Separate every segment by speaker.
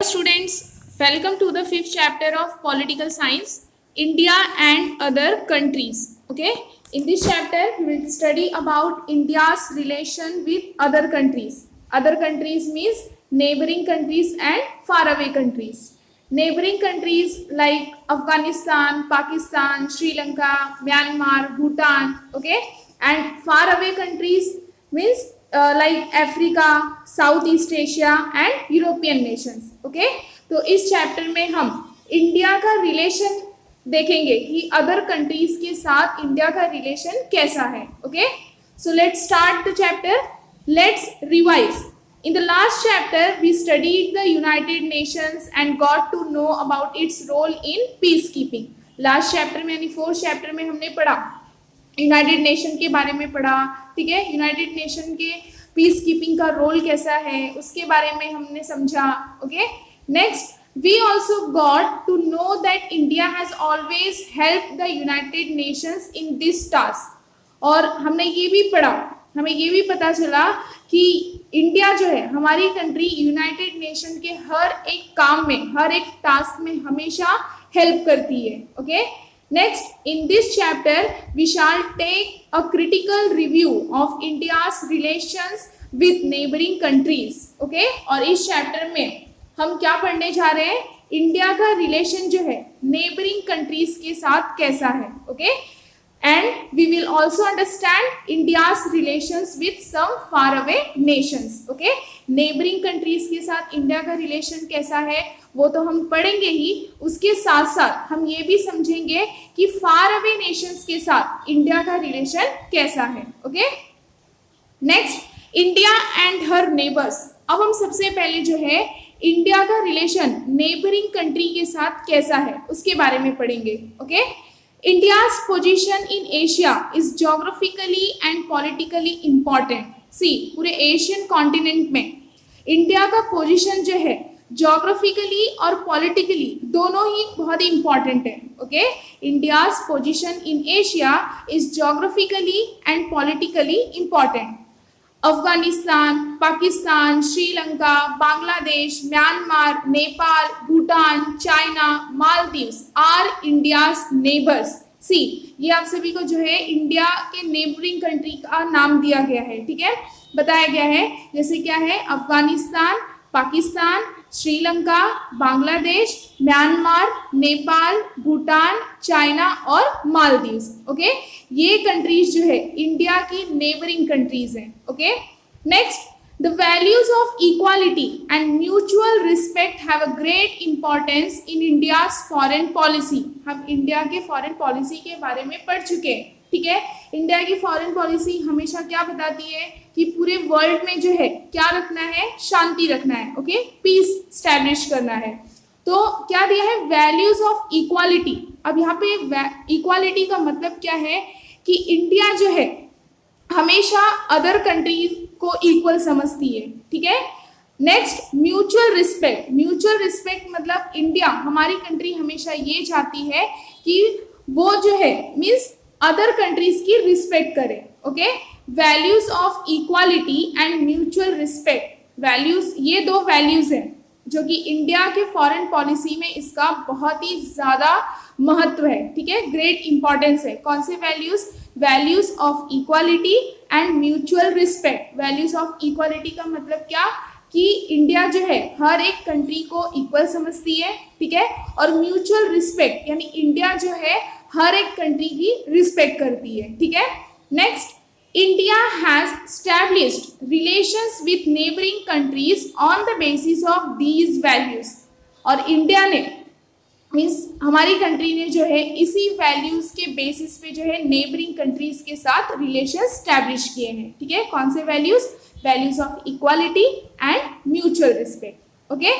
Speaker 1: Students, welcome to the fifth chapter of Political Science, India and other countries. Okay, in this chapter we will study about India's relation with other countries. Other countries means neighboring countries and faraway countries. Neighboring countries like Afghanistan, Pakistan, Sri Lanka, Myanmar, Bhutan. Okay, and faraway countries means like Africa, south east Asia and European Nations. Okay, तो इस chapter में हम India का relation देखेंगे कि other countries के साथ India का रिलेशन कैसा है. Okay, so let's start the chapter. Let's revise. In the last chapter, we studied the United Nations and got to know about its role in peacekeeping. Last chapter में यानी fourth chapter में हमने पढ़ा United Nation के बारे में पढ़ा. ठीक है, यूनाइटेड नेशन के पीस कीपिंग का रोल कैसा है उसके बारे में हमने समझा. Okay, next we also got to know that India has always help the United Nations in this task. और हमने ये भी पढ़ा, हमें ये भी पता चला कि इंडिया जो है हमारी कंट्री यूनाइटेड नेशन के हर एक काम में, हर एक टास्क में हमेशा हेल्प करती है. Okay, next in this chapter we shall take a critical review of India's relations with neighboring countries. okay, और इस चैप्टर में हम क्या पढ़ने जा रहे हैं, इंडिया का रिलेशन जो है नेबरिंग कंट्रीज के साथ कैसा है. Okay, and we will also understand India's relations with some faraway nations. okay, neighbouring countries के साथ इंडिया का रिलेशन कैसा है वो तो हम पढ़ेंगे ही, उसके साथ साथ हम ये भी समझेंगे कि फार अवे नेशंस के साथ इंडिया का रिलेशन कैसा है. Okay, next India and her neighbours. अब हम सबसे पहले जो है इंडिया का रिलेशन नेबरिंग कंट्री के साथ कैसा है उसके बारे में पढ़ेंगे. Okay, India's position in Asia is geographically and politically important. See, पूरे एशियन कॉन्टिनेंट में इंडिया का पोजीशन जो है ज्योग्राफिकली और पॉलिटिकली दोनों ही बहुत ही इंपॉर्टेंट है. Okay, India's position in Asia is geographically and politically important. Afghanistan, Pakistan, Sri Lanka, Bangladesh, Myanmar, Nepal, Bhutan, China, Maldives are India's neighbours. See, ये आप सभी को जो है इंडिया के नेबरिंग कंट्री का नाम दिया गया है. ठीक है, बताया गया है जैसे क्या है अफगानिस्तान, पाकिस्तान, श्रीलंका, बांग्लादेश, म्यांमार, नेपाल, भूटान, चाइना और मालदीव्स. ओके, ये कंट्रीज जो है इंडिया की नेबरिंग कंट्रीज हैं. Okay, next the values of equality and mutual respect have a great importance in India's foreign policy. हम इंडिया के फॉरेन पॉलिसी के बारे में पढ़ चुके हैं. ठीक है, इंडिया की फॉरेन पॉलिसी हमेशा क्या बताती है कि पूरे वर्ल्ड में जो है क्या रखना है, शांति रखना है. ओके, पीस स्टैब्लिश करना है. तो क्या दिया है, वैल्यूज ऑफ इक्वालिटी. अब यहाँ पे इक्वालिटी का मतलब क्या है कि इंडिया जो है हमेशा अदर कंट्रीज को इक्वल समझती है. ठीक है, next mutual respect. Mutual respect मतलब इंडिया, हमारी कंट्री हमेशा ये चाहती है कि वो जो है मीन्स अदर कंट्रीज की रिस्पेक्ट करे. Okay, values of equality and mutual respect. Values, ये दो वैल्यूज हैं जो कि इंडिया के फॉरेन पॉलिसी में इसका बहुत ही ज्यादा महत्व है. ठीक है, ग्रेट इंपॉर्टेंस है. कौन से values, values of equality and mutual respect. Values of equality का मतलब क्या कि इंडिया जो है हर एक कंट्री को इक्वल समझती है. ठीक है, और म्यूचुअल रिस्पेक्ट यानी इंडिया जो है हर एक कंट्री की रिस्पेक्ट करती है. ठीक है, next India has established relations with neighboring countries on the basis of these values. और इंडिया ने मीन्स हमारी कंट्री ने जो है इसी वैल्यूज के बेसिस पे जो है नेबरिंग कंट्रीज के साथ रिलेशन स्टैब्लिश किए हैं. ठीक है, कौन से values, values of equality and mutual respect. Okay,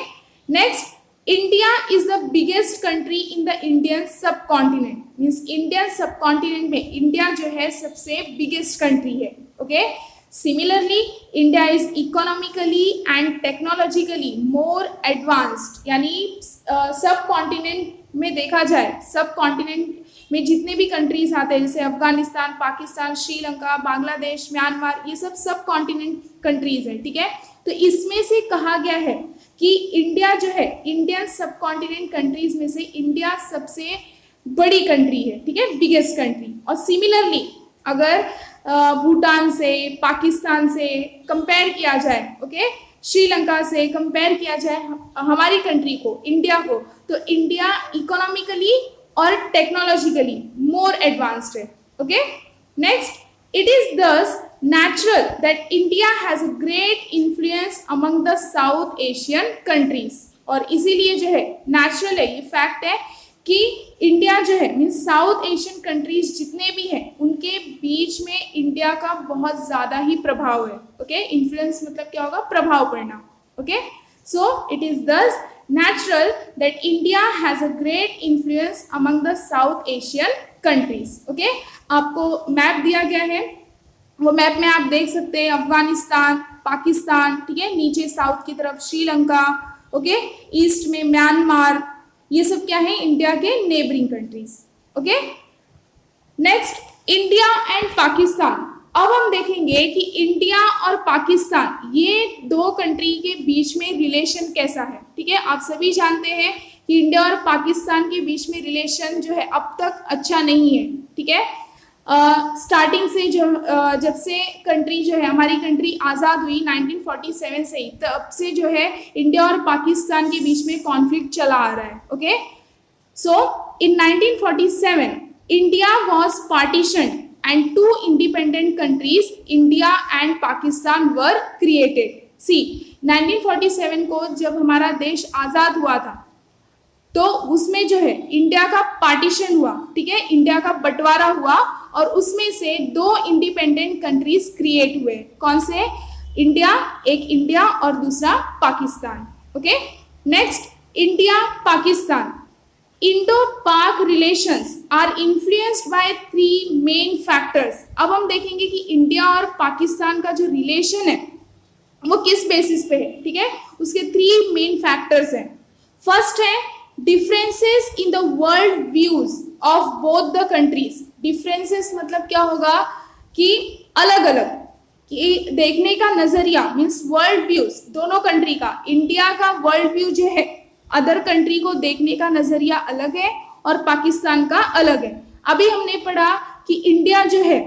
Speaker 1: next India is the biggest country in the Indian सब कॉन्टिनेंट. मीन्स इंडियन सब कॉन्टिनेंट में इंडिया जो है सबसे बिगेस्ट कंट्री है. Okay, similarly India is economically and technologically more advanced. यानी सब continent में देखा जाए, सब कॉन्टिनेंट में जितने भी कंट्रीज आते हैं जैसे अफगानिस्तान, पाकिस्तान, श्रीलंका, बांग्लादेश, म्यांमार, ये सब कॉन्टिनेंट कंट्रीज हैं. ठीक है, तो इसमें से कहा गया है कि इंडिया जो है, इंडियन सब कॉन्टिनेंट कंट्रीज में से इंडिया सबसे बड़ी कंट्री है, ठीक है, बिगेस्ट कंट्री। और सिमिलरली अगर भूटान से, पाकिस्तान से कंपेयर किया जाए, ओके, श्रीलंका से कंपेयर किया जाए हमारी कंट्री को, इंडिया को, तो इंडिया इकोनॉमिकली और टेक्नोलॉजिकली मोर एडवांस्ड है। ओके, नेक्स्ट, इट इज दस natural that India has a great influence among the South Asian countries। और इसीलिए जो है नेचुरल है, ये फैक्ट है कि इंडिया जो है मीन्स साउथ एशियन कंट्रीज जितने भी हैं उनके बीच में इंडिया का बहुत ज़्यादा ही प्रभाव है। ओके, इन्फ्लुएंस मतलब क्या होगा, प्रभाव पड़ना। ओके, सो इट इज दस natural that India has a great influence among the south Asian countries. Okay, आपको मैप दिया गया है, वो मैप में आप देख सकते हैं अफगानिस्तान, पाकिस्तान, ठीक है, नीचे साउथ की तरफ श्रीलंका, ओके, ईस्ट में म्यांमार, ये सब क्या है, इंडिया के neighbouring countries. Okay, next, India and Pakistan. अब हम देखेंगे कि इंडिया और पाकिस्तान ये दो कंट्री के बीच में रिलेशन कैसा है। ठीक है, आप सभी जानते हैं कि इंडिया और पाकिस्तान के बीच में रिलेशन जो है अब तक अच्छा नहीं है। ठीक है, स्टार्टिंग से जो जब से कंट्री जो है हमारी कंट्री आज़ाद हुई 1947 से ही, तब से जो है इंडिया और पाकिस्तान के बीच में कॉन्फ्लिक्ट चला आ रहा है। Okay, so in 1947 India was partitioned and two independent countries, India and Pakistan, were created. See, 1947 को जब हमारा देश आज़ाद हुआ था तो उसमें जो है इंडिया का पार्टीशन हुआ, ठीक है, इंडिया का बंटवारा हुआ और उसमें से दो इंडिपेंडेंट कंट्रीज क्रिएट हुए। कौन से? इंडिया, एक इंडिया और दूसरा Pakistan. Okay, next, India Pakistan. Indo Pak relations are influenced by three main factors. अब हम देखेंगे कि इंडिया और पाकिस्तान का जो रिलेशन है वो किस बेसिस पे है। ठीक है, उसके थ्री मेन फैक्टर्स हैं। फर्स्ट है differences in the world views of both the countries. Differences मतलब क्या होगा कि अलग अलग कि देखने का नजरिया, मीन्स वर्ल्ड व्यूज दोनों कंट्री का। इंडिया का वर्ल्ड व्यू जो है अदर कंट्री को देखने का नजरिया अलग है और पाकिस्तान का अलग है। अभी हमने पढ़ा कि इंडिया जो है,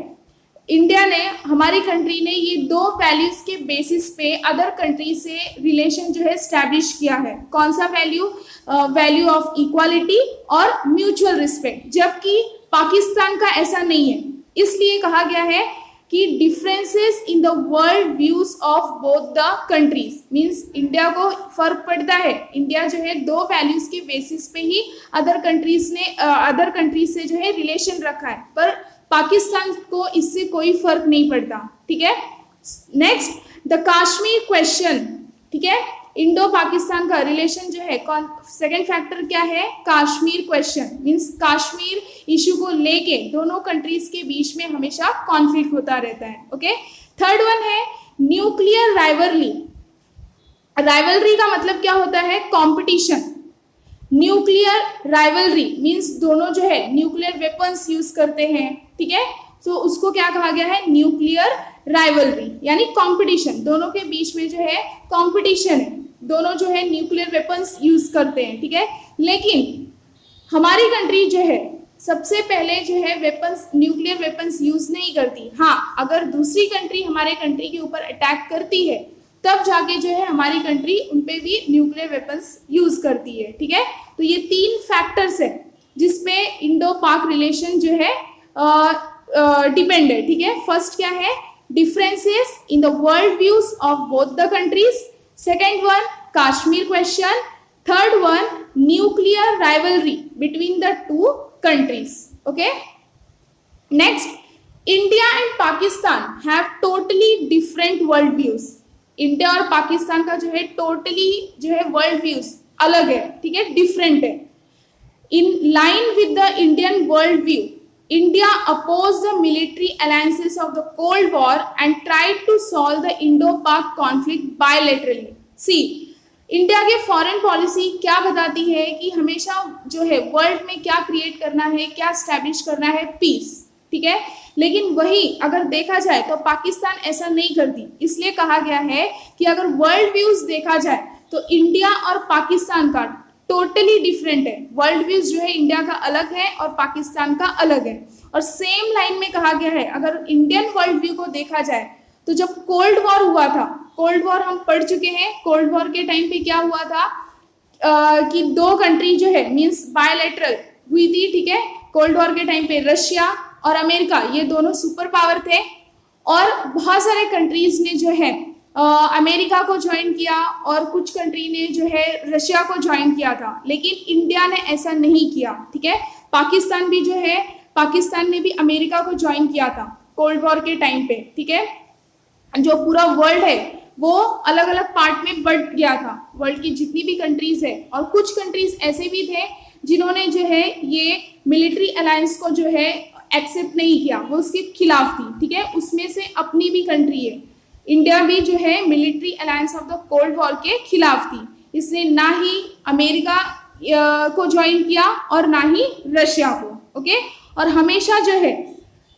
Speaker 1: इंडिया ने, हमारी कंट्री ने ये दो वैल्यूज के बेसिस पे अदर कंट्री से रिलेशन जो है स्टैब्लिश किया है। कौन सा वैल्यू? वैल्यू ऑफ इक्वालिटी और म्यूचुअल रिस्पेक्ट। जबकि पाकिस्तान का ऐसा नहीं है, इसलिए कहा गया है कि differences in the world views of both the countries. Means India को फर्क पड़ता है, इंडिया जो है दो वैल्यूज के बेसिस पे ही अदर कंट्रीज से जो है रिलेशन रखा है, पर पाकिस्तान को इससे कोई फर्क नहीं पड़ता। ठीक है, नेक्स्ट, द कश्मीर क्वेश्चन। ठीक है, इंडो पाकिस्तान का रिलेशन जो है, सेकेंड फैक्टर क्या है? Kashmir question. Means Kashmir issue को लेके दोनों कंट्रीज के बीच में हमेशा कॉन्फ्लिक्ट होता रहता है। ओके, थर्ड वन है न्यूक्लियर राइवलरी। राइवलरी का मतलब क्या होता है? कंपटीशन। न्यूक्लियर राइवलरी मीन्स दोनों जो है न्यूक्लियर वेपन्स यूज करते हैं। ठीक है, तो उसको क्या कहा गया है? न्यूक्लियर राइवलरी, यानी कंपटीशन। दोनों के बीच में जो है कंपटीशन है, दोनों जो है न्यूक्लियर वेपन्स यूज करते हैं। ठीक है, लेकिन हमारी कंट्री जो है सबसे पहले जो है वेपन्स, न्यूक्लियर वेपन्स यूज नहीं करती। हाँ, अगर दूसरी कंट्री हमारे कंट्री के ऊपर अटैक करती है तब जाके जो है हमारी कंट्री उन पे भी न्यूक्लियर वेपन्स यूज करती है। ठीक है, तो ये तीन फैक्टर्स है जिसपे इंडो पाक रिलेशन जो है डिपेंड है। ठीक है, फर्स्ट क्या है? Differences in the world views of both the countries. Second one, Kashmir question. Third one, nuclear rivalry between the two countries. Okay, next, India and Pakistan have totally different world views. India और पाकिस्तान का जो है totally जो है world views अलग है। ठीक है, डिफरेंट है। In line with the Indian world view, India opposed the military alliances of the Cold War and tried to solve the Indo-Pak conflict bilaterally. See, India के फॉरेन पॉलिसी क्या बताती है कि हमेशा जो है वर्ल्ड में क्या क्रिएट करना है, क्या स्टैब्लिश करना है? पीस। ठीक है, लेकिन वही अगर देखा जाए तो पाकिस्तान ऐसा नहीं करती। इसलिए कहा गया है कि अगर वर्ल्ड व्यूज देखा जाए तो इंडिया और पाकिस्तान का टोटली डिफरेंट है। वर्ल्ड व्यू जो है इंडिया का अलग है और पाकिस्तान का अलग है। और सेम लाइन में कहा गया है, अगर इंडियन वर्ल्ड व्यू को देखा जाए तो जब कोल्ड वॉर हुआ था, कोल्ड वॉर हम पढ़ चुके हैं, कोल्ड वॉर के टाइम पे क्या हुआ था कि दो कंट्री जो है मींस बायलैटरल हुई थी, ठीक है। कोल्ड वॉर के टाइम पे रशिया और अमेरिका ये दोनों सुपर पावर थे और बहुत सारे कंट्रीज ने जो है अमेरिका को ज्वाइन किया और कुछ कंट्री ने जो है रशिया को ज्वाइन किया था, लेकिन इंडिया ने ऐसा नहीं किया, ठीक है। पाकिस्तान भी जो है, पाकिस्तान ने भी अमेरिका को ज्वाइन किया था कोल्ड वॉर के टाइम पे, ठीक है। जो पूरा वर्ल्ड है वो अलग अलग पार्ट में बट गया था, वर्ल्ड की जितनी भी कंट्रीज है, और कुछ कंट्रीज ऐसे भी थे जिन्होंने जो है ये मिलिट्री अलायंस को जो है एक्सेप्ट नहीं किया, वो उसके खिलाफ थी, ठीक है। उसमें से अपनी भी कंट्री है, इंडिया भी जो है military alliance of the cold war के खिलाफ थी। इसने ना ही अमेरिका को ज्वाइन किया और ना ही रशिया को, ओके। और हमेशा जो है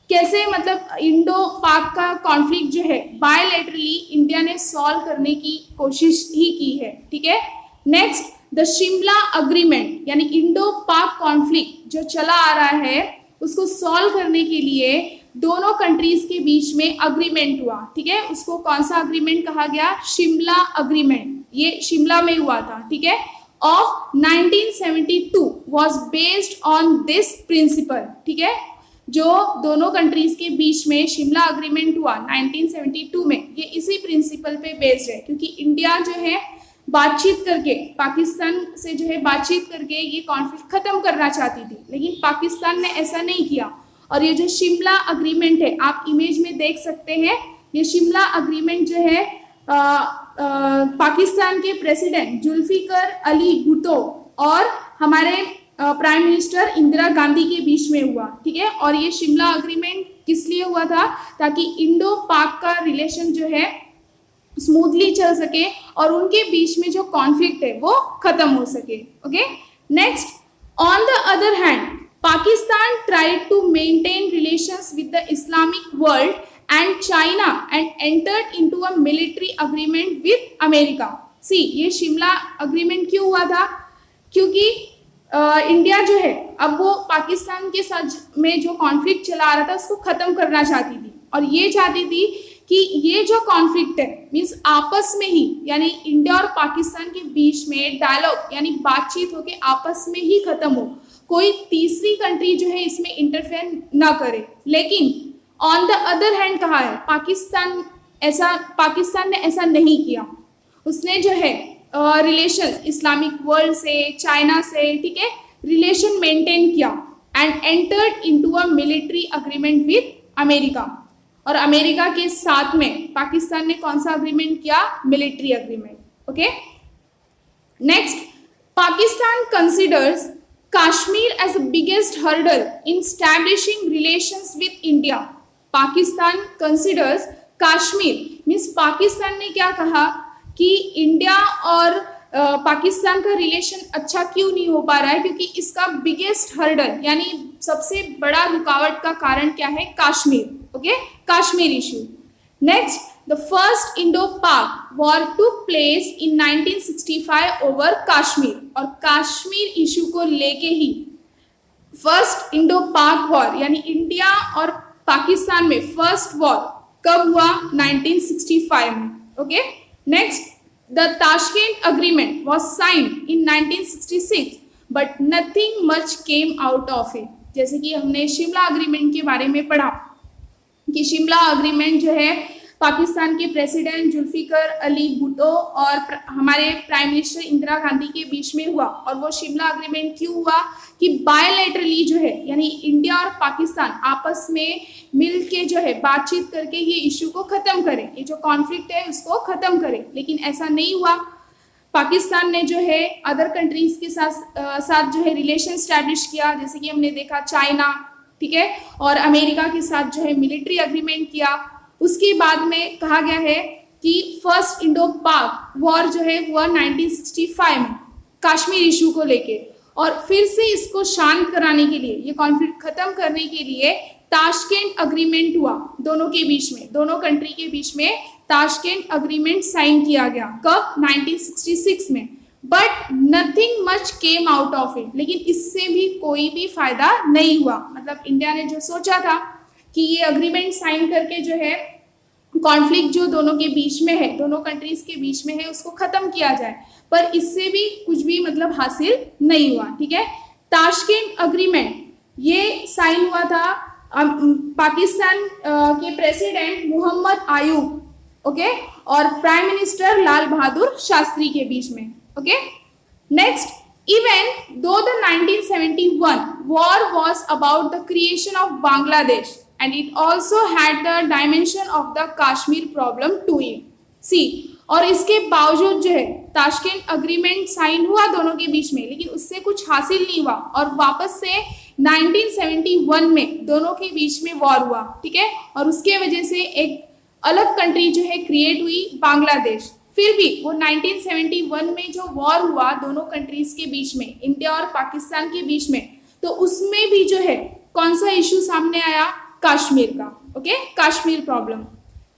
Speaker 1: कैसे मतलब इंडो पाक का कॉन्फ्लिक्ट जो है बायलैटरली इंडिया ने सॉल्व करने की कोशिश ही की है, ठीक है। नेक्स्ट, द शिमला अग्रीमेंट, यानी इंडो पाक कॉन्फ्लिक्ट जो चला आ रहा है उसको सॉल्व करने के लिए दोनों कंट्रीज के बीच में अग्रीमेंट हुआ, ठीक है। उसको कौन सा अग्रीमेंट कहा गया? शिमला अग्रीमेंट। ये शिमला में हुआ था, ठीक है। Of 1972 was based on this principle, ठीक है। जो दोनों कंट्रीज के बीच में शिमला अग्रीमेंट हुआ 1972 में, ये इसी प्रिंसिपल पे बेस्ड है, क्योंकि इंडिया जो है बातचीत करके पाकिस्तान से जो है बातचीत करके ये कॉन्फ्लिक्ट खत्म करना चाहती थी, लेकिन पाकिस्तान ने ऐसा नहीं किया। और ये जो शिमला अग्रीमेंट है आप इमेज में देख सकते हैं, ये शिमला अग्रीमेंट जो है पाकिस्तान के प्रेसिडेंट जुल्फिकर अली भुट्टो और हमारे प्राइम मिनिस्टर इंदिरा गांधी के बीच में हुआ, ठीक है। और ये शिमला अग्रीमेंट किस लिए हुआ था? ताकि इंडो पाक का रिलेशन जो है स्मूथली चल सके और उनके बीच में जो कॉन्फ्लिक्ट है वो खत्म हो सके, okay. Next, on the other hand Pakistan tried to maintain relations with the Islamic world and China and entered into a military agreement with America. See, ये शिमला अग्रीमेंट क्यों हुआ था? क्योंकि इंडिया जो है अब वो पाकिस्तान के साथ में जो कॉन्फ्लिक्ट चला आ रहा था उसको खत्म करना चाहती थी, और ये चाहती थी कि ये जो कॉन्फ्लिक्ट है मीन्स आपस में ही, यानी इंडिया और पाकिस्तान के बीच में डायलॉग यानी बातचीत होके आपस में ही खत्म हो, कोई तीसरी कंट्री जो है इसमें इंटरफेयर ना करे। लेकिन ऑन द अदर हैंड कहा है पाकिस्तान ने ऐसा नहीं किया। उसने जो है रिलेशन इस्लामिक वर्ल्ड से, चाइना से, ठीक है, रिलेशन मेंटेन किया and entered into a military agreement with America. और अमेरिका के साथ में पाकिस्तान ने कौन सा अग्रीमेंट किया? Military agreement, okay. Next, Pakistan considers Kashmir as the biggest hurdle in establishing relations with India. Pakistan considers Kashmir means Pakistan ने क्या कहा कि इंडिया और पाकिस्तान का रिलेशन अच्छा क्यों नहीं हो पा रहा है? क्योंकि इसका बिगेस्ट हर्डल यानी सबसे बड़ा रुकावट का कारण क्या है? Kashmir, okay, Kashmir issue. Next, the first Indo-Pak war took place in 1965 over Kashmir, और कश्मीर इशू को लेके ही फर्स्ट इंडो-पाक वॉर यानी इंडिया और पाकिस्तान में फर्स्ट वॉर कब हुआ? 1965 में, okay. Next, the Tashkent agreement was signed in 1966 but nothing much came out of it. जैसे कि हमने शिमला अग्रीमेंट के बारे में पढ़ा कि शिमला अग्रीमेंट जो है पाकिस्तान के प्रेसिडेंट जुल्फिकर अली भुट्टो और हमारे प्राइम मिनिस्टर इंदिरा गांधी के बीच में हुआ। और वो शिमला अग्रीमेंट क्यों हुआ? कि बायलैटरली जो है यानी इंडिया और पाकिस्तान आपस में मिल के जो है बातचीत करके ये इशू को खत्म करें, ये जो कॉन्फ्लिक्ट है उसको खत्म करें, लेकिन ऐसा नहीं हुआ। पाकिस्तान ने जो है अदर कंट्रीज के साथ जो है रिलेशन स्टैब्लिश किया, जैसे कि हमने देखा चाइना, ठीक है, और अमेरिका के साथ जो है मिलिट्री अग्रीमेंट किया। उसके बाद में कहा गया है कि फर्स्ट इंडो पाक वॉर जो है हुआ 1965 में कश्मीर इशू को लेके, और फिर से इसको शांत कराने के लिए, ये कॉन्फ्लिक्ट खत्म करने के लिए ताशकेंट अग्रीमेंट हुआ दोनों के बीच में, दोनों कंट्री के बीच में ताशकेंट अग्रीमेंट साइन किया गया। कब? 1966 में। But nothing much came out of it, लेकिन इससे भी कोई भी फायदा नहीं हुआ। मतलब इंडिया ने जो सोचा था कि ये अग्रीमेंट साइन करके जो है कॉन्फ्लिक्ट जो दोनों के बीच में है, दोनों कंट्रीज के बीच में है, उसको खत्म किया जाए, पर इससे भी कुछ भी मतलब हासिल नहीं हुआ। ठीक है, ताशकेंट अग्रीमेंट ये साइन हुआ था पाकिस्तान के प्रेसिडेंट मोहम्मद आयूब, ओके, और प्राइम मिनिस्टर लाल बहादुर शास्त्री के बीच में। Okay, next, even though the 1971 war was about the creation of Bangladesh and it also had the dimension of the Kashmir problem to it. See, और इसके बावजूद जो है ताशकेंट अग्रीमेंट साइन हुआ दोनों के बीच में, लेकिन उससे कुछ हासिल नहीं हुआ और वापस से 1971 में दोनों के बीच में वॉर हुआ। ठीक है, और उसके वजह से एक अलग कंट्री जो है क्रिएट हुई, बांग्लादेश। फिर भी वो 1971 में जो वॉर हुआ दोनों कंट्रीज के बीच में, इंडिया और पाकिस्तान के बीच में, तो उसमें भी जो है कौन सा इशू सामने आया? कश्मीर का। Okay, Kashmir problem.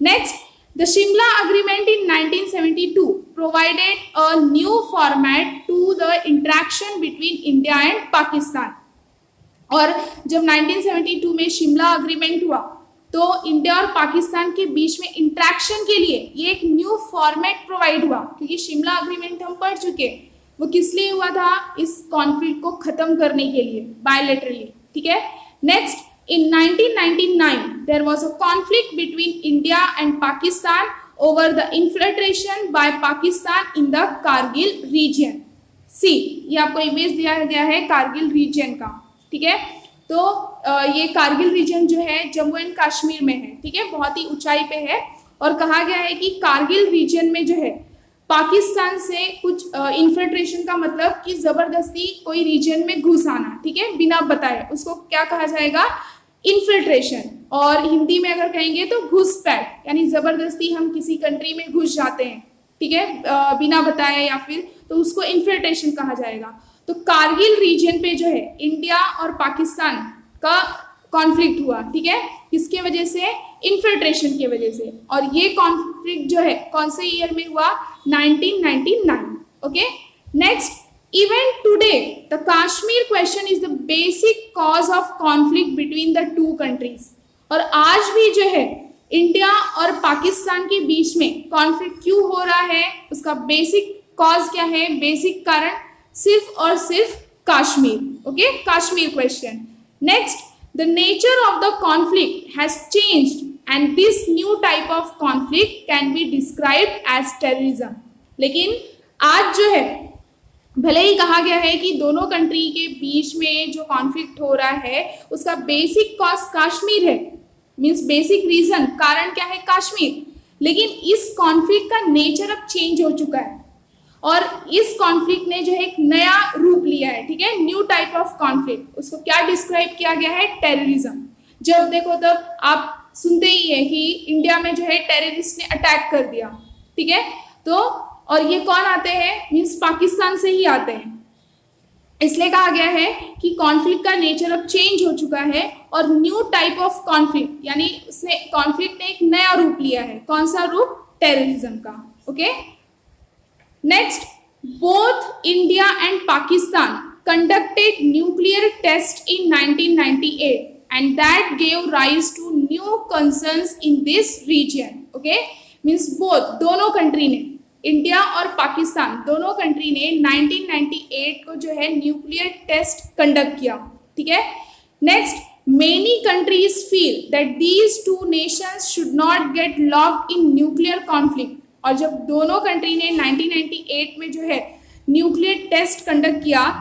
Speaker 1: Next, the Shimla agreement in 1972 provided a new format to the interaction between India and Pakistan. और जब 1972 में शिमला अग्रीमेंट हुआ तो इंडिया और पाकिस्तान के बीच में इंटरेक्शन के लिए ये एक न्यू फॉर्मेट प्रोवाइड हुआ, क्योंकि शिमला अग्रीमेंट हम पढ़ चुके, वो किस लिए हुआ था? इस कॉन्फ्लिक्ट को खत्म करने के लिए, बायलैटरली। ठीक है, next, in 1999 there was a conflict between India and Pakistan over the infiltration by Pakistan in the Kargil region. See, ये आपको इमेज दिया गया है कारगिल रीजन का। ठीक है, तो ये कारगिल रीजन जो है जम्मू एंड कश्मीर में है। ठीक है, बहुत ही ऊंचाई पे है और कहा गया है कि कारगिल रीजन में जो है पाकिस्तान से कुछ इन्फिल्ट्रेशन का मतलब कि जबरदस्ती कोई रीजन में घुस आना, ठीक है, बिना बताए, उसको क्या कहा जाएगा? इन्फिल्ट्रेशन। और हिंदी में अगर कहेंगे तो घुसपैठ, यानी जबरदस्ती हम किसी कंट्री में घुस जाते हैं, ठीक है, बिना बताए, या फिर तो उसको इन्फिल्ट्रेशन कहा जाएगा। तो कारगिल रीजन पे जो है इंडिया और पाकिस्तान का कॉन्फ्लिक्ट हुआ। ठीक है, किसके वजह से? इन्फिल्ट्रेशन की वजह से। और ये कॉन्फ्लिक्ट जो है कौन से ईयर में हुआ? 1999। Okay, next, even today the Kashmir question is the basic cause of conflict between the two countries। और आज भी जो है इंडिया और पाकिस्तान के बीच में कॉन्फ्लिक्ट क्यों हो रहा है, उसका बेसिक कॉज क्या है? बेसिक कारण सिर्फ और सिर्फ Kashmir. Okay, Kashmir question. Next, the nature of the conflict has changed and this new type of conflict can be described as terrorism. लेकिन आज जो है भले ही कहा गया है कि दोनों कंट्री के बीच में जो कॉन्फ्लिक्ट हो रहा है उसका बेसिक कॉज कश्मीर है, मींस बेसिक रीजन, कारण क्या है? कश्मीर। लेकिन इस कॉन्फ्लिक्ट का नेचर अब चेंज हो चुका है और इस कॉन्फ्लिक्ट ने जो है एक नया रूप लिया है। ठीक है, न्यू टाइप ऑफ कॉन्फ्लिक्ट, उसको क्या डिस्क्राइब किया गया है? टेररिज्म। जब देखो तब आप सुनते ही है कि इंडिया में जो है टेररिस्ट ने अटैक कर दिया। ठीक है, तो और ये कौन आते हैं? मीन्स पाकिस्तान से ही आते हैं। इसलिए कहा गया है कि कॉन्फ्लिक्ट का नेचर अब चेंज हो चुका है और न्यू टाइप ऑफ कॉन्फ्लिक्ट, यानी उसने कॉन्फ्लिक्ट ने एक नया रूप लिया है। कौन सा रूप? टेररिज्म का। Okay, next, both India and Pakistan conducted nuclear test in 1998 and that gave rise to new concerns in this region. Okay, means both, दोनों कंट्री ने, इंडिया और पाकिस्तान दोनों कंट्री ने 1998 को जो है न्यूक्लियर टेस्ट कंडक्ट किया। ठीक है, next, many countries feel that these two nations should not get locked in nuclear conflict. और जब दोनों कंट्री ने 1998 में जो है न्यूक्लियर टेस्ट कंडक्ट किया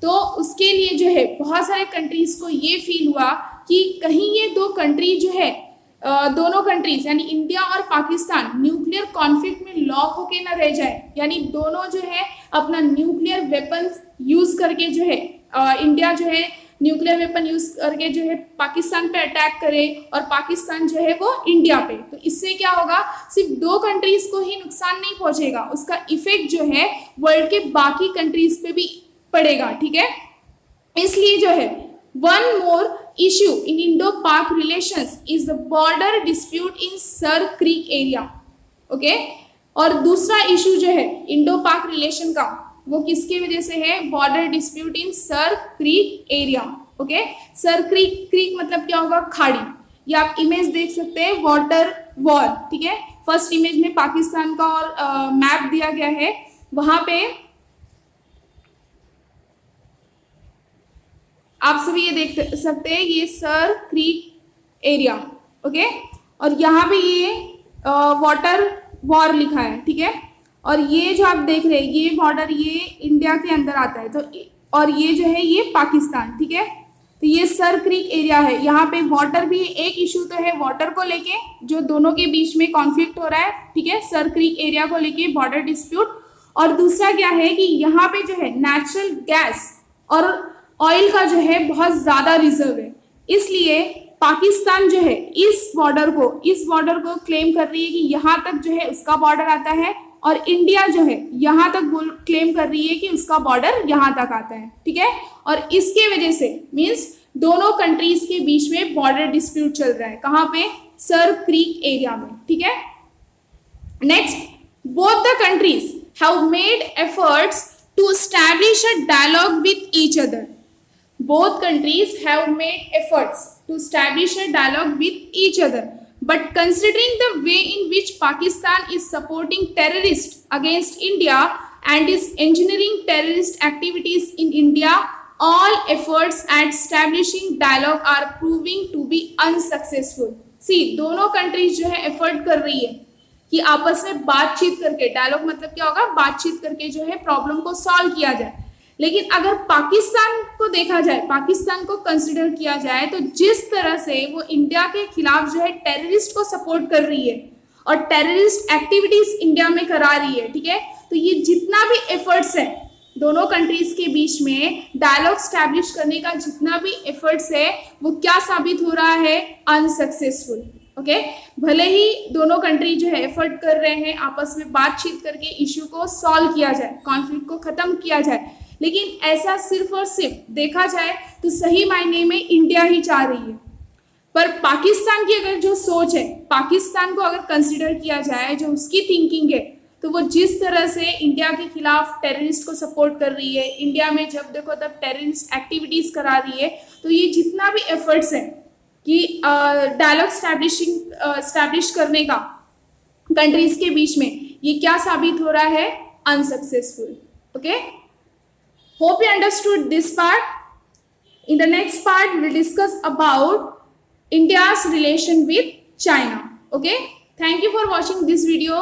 Speaker 1: तो उसके लिए जो है बहुत सारे कंट्रीज को ये फील हुआ कि कहीं ये दो कंट्री जो है दोनों कंट्रीज यानी इंडिया और पाकिस्तान न्यूक्लियर कॉन्फ्लिक्ट में लॉक होके ना रह जाए, यानी दोनों जो है अपना न्यूक्लियर वेपन्स यूज करके जो है इंडिया जो है न्यूक्लियर वेपन यूज करके जो है पाकिस्तान पे अटैक करे और पाकिस्तान जो है वो इंडिया पे। तो इससे क्या होगा, सिर्फ दो कंट्रीज को ही नुकसान नहीं पहुंचेगा, उसका इफेक्ट जो है वर्ल्ड के बाकी कंट्रीज पे भी पड़ेगा। ठीक है, इसलिए जो है one more issue in Indo Pak relations is the border dispute in Sir Creek area. Okay. और दूसरा इशू जो है इंडो पाक रिलेशन का, वो किसकी वजह से है? Border dispute in Sir Creek area. Okay, sir creek, creek मतलब क्या होगा? खाड़ी। ये आप इमेज देख सकते हैं, वाटर वॉर, ठीक है। फर्स्ट इमेज में पाकिस्तान का और मैप दिया गया है, वहां पे आप सभी ये देख सकते हैं, ये सर क्रीक एरिया, ओके। और यहाँ पे ये वाटर वॉर लिखा है, ठीक है। और ये जो आप देख रहे हैं, ये बॉर्डर ये इंडिया के अंदर आता है, तो और ये जो है ये पाकिस्तान, ठीक है। तो ये सर क्रीक एरिया है, यहाँ पे वाटर भी एक इशू तो है वाटर को लेके, जो दोनों के बीच में कॉन्फ्लिक्ट हो रहा है, ठीक है, सर क्रीक एरिया को लेके बॉर्डर डिस्प्यूट। और दूसरा क्या है कि यहाँ पे जो है नेचुरल गैस और ऑयल का जो है बहुत ज्यादा रिजर्व है, इसलिए पाकिस्तान जो है इस बॉर्डर को क्लेम कर रही है कि यहाँ तक जो है उसका बॉर्डर आता है, और इंडिया जो है यहाँ तक क्लेम कर रही है कि उसका बॉर्डर यहाँ तक आता है, ठीक है। और इसके वजह से मीन्स दोनों कंट्रीज के बीच में बॉर्डर डिस्प्यूट चल रहा है, कहाँ पे? सर क्रीक एरिया में, ठीक है। Next, both the countries have made efforts to establish a dialogue with each other. Both countries have made efforts to establish a dialogue with each other, but considering the way in which Pakistan is supporting terrorists against India and is engineering terrorist activities in India, all efforts at establishing dialogue are proving to be unsuccessful. See, दोनों countries जो है effort कर रही है कि आपस में बातचीत करके, डायलॉग मतलब क्या होगा? बातचीत करके जो है प्रॉब्लम को सॉल्व किया जाए। लेकिन अगर पाकिस्तान को देखा जाए, पाकिस्तान को कंसिडर किया जाए, तो जिस तरह से वो इंडिया के खिलाफ जो है टेररिस्ट को सपोर्ट कर रही है और टेररिस्ट एक्टिविटीज इंडिया में करा रही है, ठीक है, तो ये जितना भी एफर्ट्स है दोनों कंट्रीज के बीच में डायलॉग स्टैब्लिश करने का, जितना भी एफर्ट्स है, वो क्या साबित हो रहा है? अनसक्सेसफुल। ओके, भले ही दोनों कंट्री जो है एफर्ट कर रहे हैं आपस में बातचीत करके इश्यू को सॉल्व किया जाए, कॉन्फ्लिक्ट को खत्म किया जाए, लेकिन ऐसा सिर्फ और सिर्फ देखा जाए तो सही मायने में इंडिया ही चाह रही है। पर पाकिस्तान की अगर जो सोच है, पाकिस्तान को अगर कंसिडर किया जाए, जो उसकी थिंकिंग है, तो वो जिस तरह से इंडिया के खिलाफ टेररिस्ट को सपोर्ट कर रही है, इंडिया में जब देखो तब टेररिस्ट एक्टिविटीज करा रही है, तो ये जितना भी एफर्ट्स है कि डायलॉग स्टैब्लिश करने का कंट्रीज के बीच में, ये क्या साबित हो रहा है? Unsuccessful. Okay, hope you understood this part. In the next part, we'll discuss about India's relation with China. Okay, thank you for watching this video.